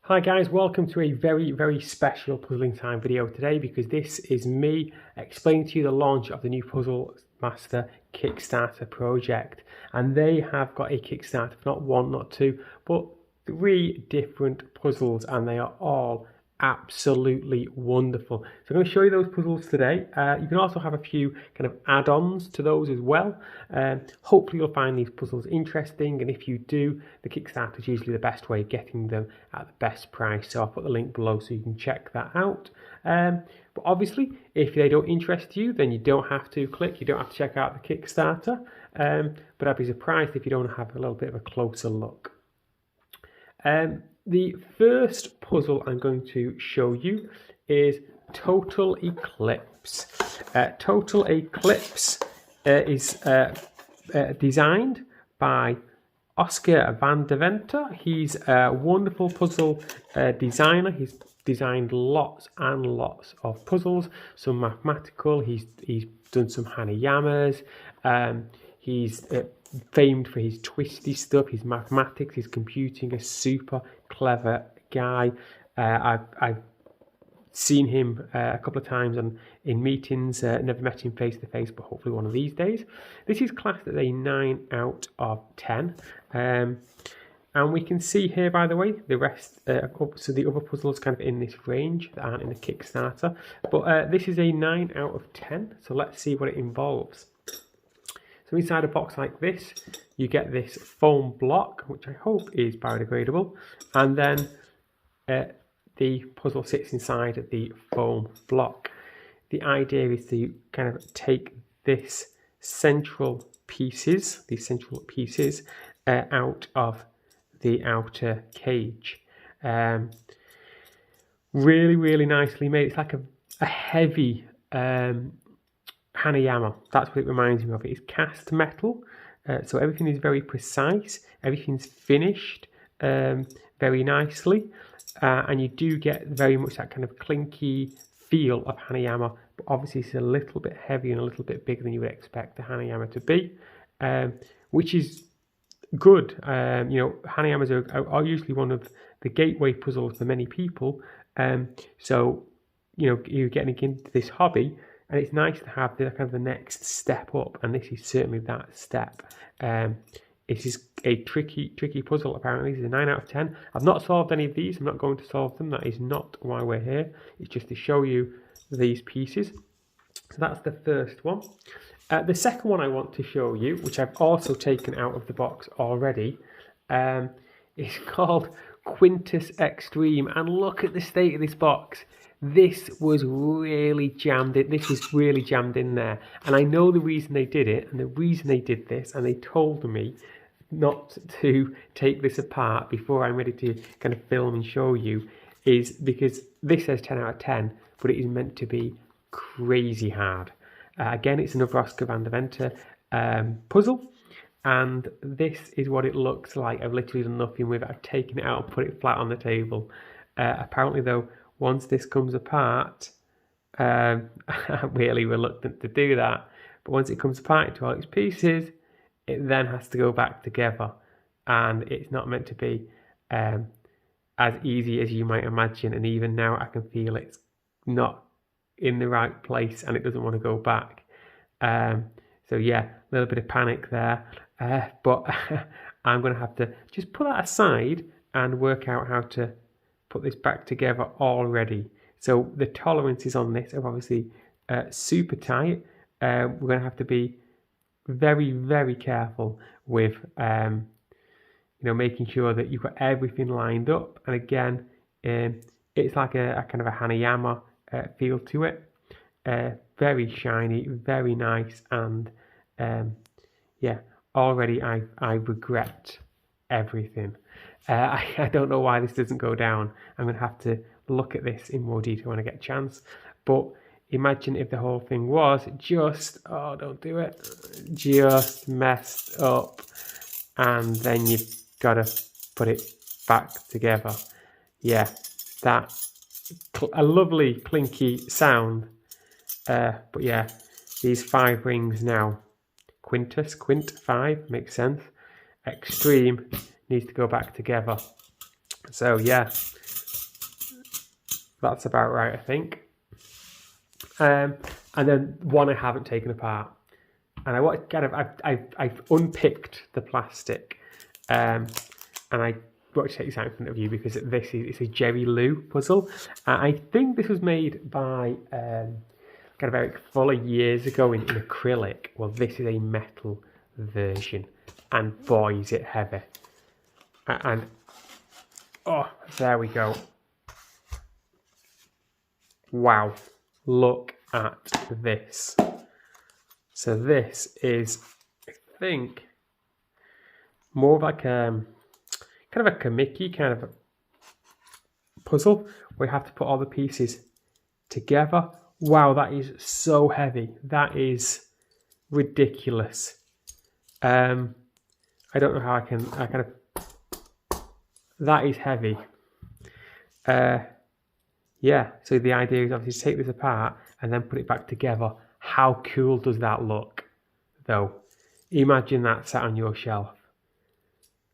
Hi guys, welcome to a very special Puzzling Time video today, because this is me explaining to you the launch of the new Puzzlemaster Kickstarter project. And they have got a Kickstarter for not one, not two, but 3 different puzzles, and they are all absolutely wonderful. So I'm going to show you those puzzles today. You can also have a few kind of add-ons to those as well. Hopefully you'll find these puzzles interesting, and if you do, the Kickstarter is usually the best way of getting them at the best price. So I'll put the link below so you can check that out. But obviously, if they don't interest you, then you don't have to click, you don't have to check out the Kickstarter. But I'd be surprised if you don't have a little bit of a closer look. The first puzzle I'm going to show you is Total Eclipse. Total Eclipse is designed by Oscar van Deventer. He's a wonderful puzzle designer. He's designed lots and lots of puzzles, some mathematical. He's done some Hanayamas. He's famed for his twisty stuff, his mathematics, his computing. A super clever guy. I've seen him a couple of times in meetings, never met him face to face, but hopefully one of these days. This is classed as a 9 out of 10. And we can see here, by the way, the rest, so the other puzzles kind of in this range that aren't in the Kickstarter. But this is a 9 out of 10, so let's see what it involves. So inside a box like this, you get this foam block, which I hope is biodegradable, and then the puzzle sits inside the foam block. The idea is to kind of take these central pieces out of the outer cage. Really nicely made. It's like a heavy Hanayama. That's what it reminds me of. It is cast metal, so everything is very precise. Everything's finished very nicely, and you do get very much that kind of clinky feel of Hanayama, but obviously it's a little bit heavier and a little bit bigger than you would expect the Hanayama to be, which is good. You know, Hanayamas are usually one of the gateway puzzles for many people. So, you know, you're getting into this hobby, and it's nice to have the kind of the next step up, and this is certainly that step. It is a tricky puzzle. Apparently, this is a 9 out of 10. I've not solved any of these. I'm not going to solve them. That is not why we're here. It's just to show you these pieces. So that's the first one. The second one I want to show you, which I've also taken out of the box already, is called Quintus Extreme. And look at the state of this box. This was really jammed in. This was really jammed in there, and I know the reason they did it, and the reason they did this, and they told me not to take this apart before I'm ready to kind of film and show you, is because this says 10 out of 10, but it is meant to be crazy hard. Again, it's another Oscar van Deventer puzzle, and this is what it looks like. I've literally done nothing with it. I've taken it out and put it flat on the table. Apparently, though, once this comes apart, I'm really reluctant to do that, but once it comes apart into all its pieces, it then has to go back together, and it's not meant to be as easy as you might imagine. And even now I can feel it's not in the right place, and it doesn't want to go back. So yeah, a little bit of panic there, but I'm going to have to just put that aside and work out how to put this back together already. So the tolerances on this are obviously super tight. We're going to have to be very careful with you know, making sure that you've got everything lined up. And again, it's like a kind of a Hanayama feel to it. Very shiny, very nice, and yeah, already I regret everything. I don't know why this doesn't go down. I'm going to have to look at this in more detail when I get a chance. But imagine if the whole thing was just, oh, don't do it, just messed up, and then you've got to put it back together. Yeah, that's a lovely clinky sound. But yeah, these 5 rings now. Quint 5 makes sense. Extreme needs to go back together. So yeah, That's about right, I think. And then one I haven't taken apart. And I want kind of I've unpicked the plastic, and I want to take this out in front of you because it's a Jerry Loo puzzle. I think this was made by kind of Eric Fuller years ago in acrylic. Well, this is a metal version, and boy is it heavy. And oh, there we go. Wow, look at this. So this is, I think, more like kind of a Kamiki kind of a puzzle where you have to put all the pieces together. Wow, that is so heavy. That is ridiculous. I don't know how I kind of, that is heavy. Yeah, so the idea is obviously to take this apart and then put it back together. How cool does that look, though? Imagine that sat on your shelf,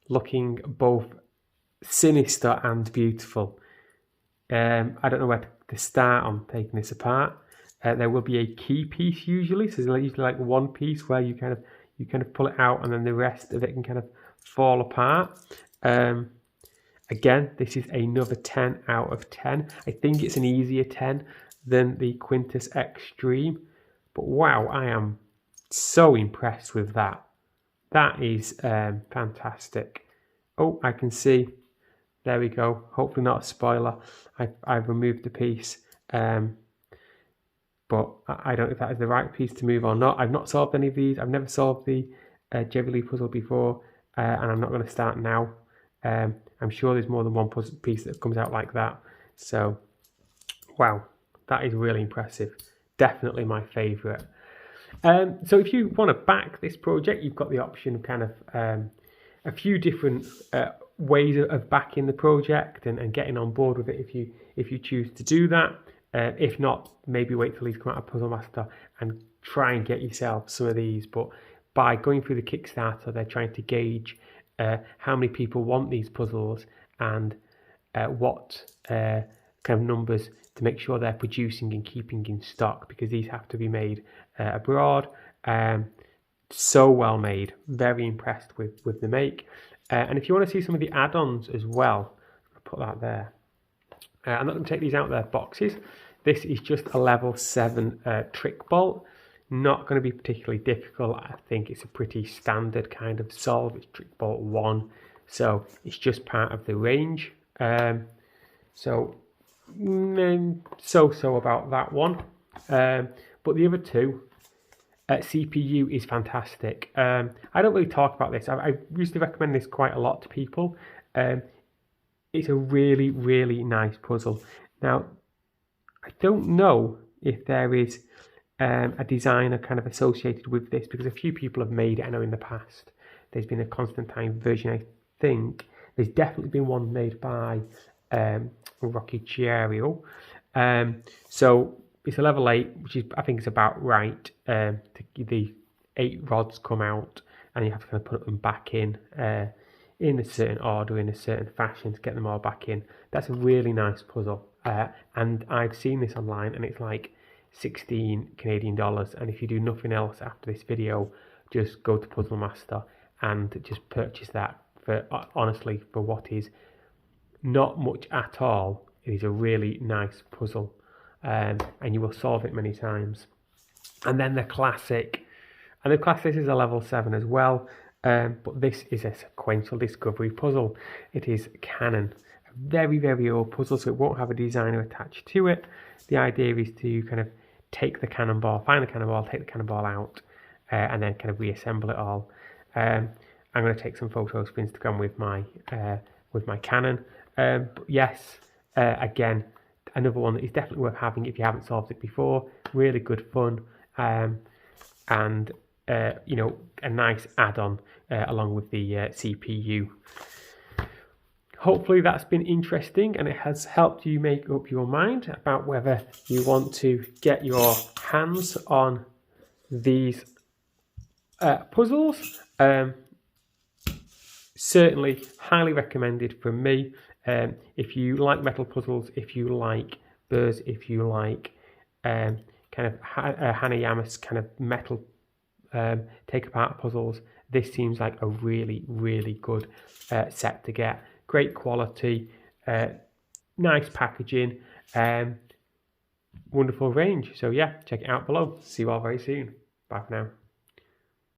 looking both sinister and beautiful. I don't know where to start on taking this apart. There will be a key piece usually, so there's usually like one piece where you kind of pull it out, and then the rest of it can kind of fall apart. Again, this is another 10 out of 10. I think it's an easier 10 than the Quintus Extreme. But wow, I am so impressed with that. That is fantastic. Oh, I can see. There we go. Hopefully not a spoiler. I've removed the piece. But I don't know if that is the right piece to move or not. I've not solved any of these. I've never solved the Jerry Loo puzzle before. And I'm not going to start now. I'm sure there's more than one puzzle piece that comes out like that. So, wow, that is really impressive. Definitely my favourite. So if you want to back this project, you've got the option of kind of a few different ways of backing the project and getting on board with it if you choose to do that. If not, maybe wait till these come out of Puzzlemaster and try and get yourself some of these. But by going through the Kickstarter, they're trying to gauge how many people want these puzzles and what kind of numbers to make sure they're producing and keeping in stock, because these have to be made abroad. So well made. Very impressed with the make. And if you want to see some of the add-ons as well, I'll put that there. I'm not going to take these out of their boxes. This is just a level 7 trick bolt. Not going to be particularly difficult. I think it's a pretty standard kind of solve. It's trick bolt 1, so it's just part of the range. So about that one. But the other two, CPU is fantastic. I don't really talk about this. I used to recommend this quite a lot to people. It's a really, really nice puzzle. Now, I don't know if there is a designer kind of associated with this, because a few people have made it. I know in the past there's been a Constantine version. I think there's definitely been one made by Rocchicchio. So it's a level 8, which is, I think, is about right. The 8 rods come out, and you have to kind of put them back in a certain order, in a certain fashion, to get them all back in. That's a really nice puzzle, and I've seen this online, and it's like 16 Canadian dollars. And if you do nothing else after this video, just go to Puzzlemaster and just purchase that for, honestly, for what is not much at all. It is a really nice puzzle, and you will solve it many times. And then the classic, and the classic is a level 7 as well, but this is a sequential discovery puzzle. It is canon, a very, very old puzzle, so it won't have a designer attached to it. The idea is to kind of take the cannonball, find the cannonball, take the cannonball out, and then kind of reassemble it all. I'm going to take some photos for Instagram with my Canon. But yes, again, another one that is definitely worth having if you haven't solved it before. Really good fun, and you know, a nice add-on along with the CPU. Hopefully that's been interesting, and it has helped you make up your mind about whether you want to get your hands on these puzzles. Certainly highly recommended from me. If you like metal puzzles, if you like Spurs if you like kind of Hanayama's kind of metal take apart puzzles. This seems like a really, really good set to get. Great quality, nice packaging, wonderful range. So yeah, check it out below. See you all very soon. Bye for now.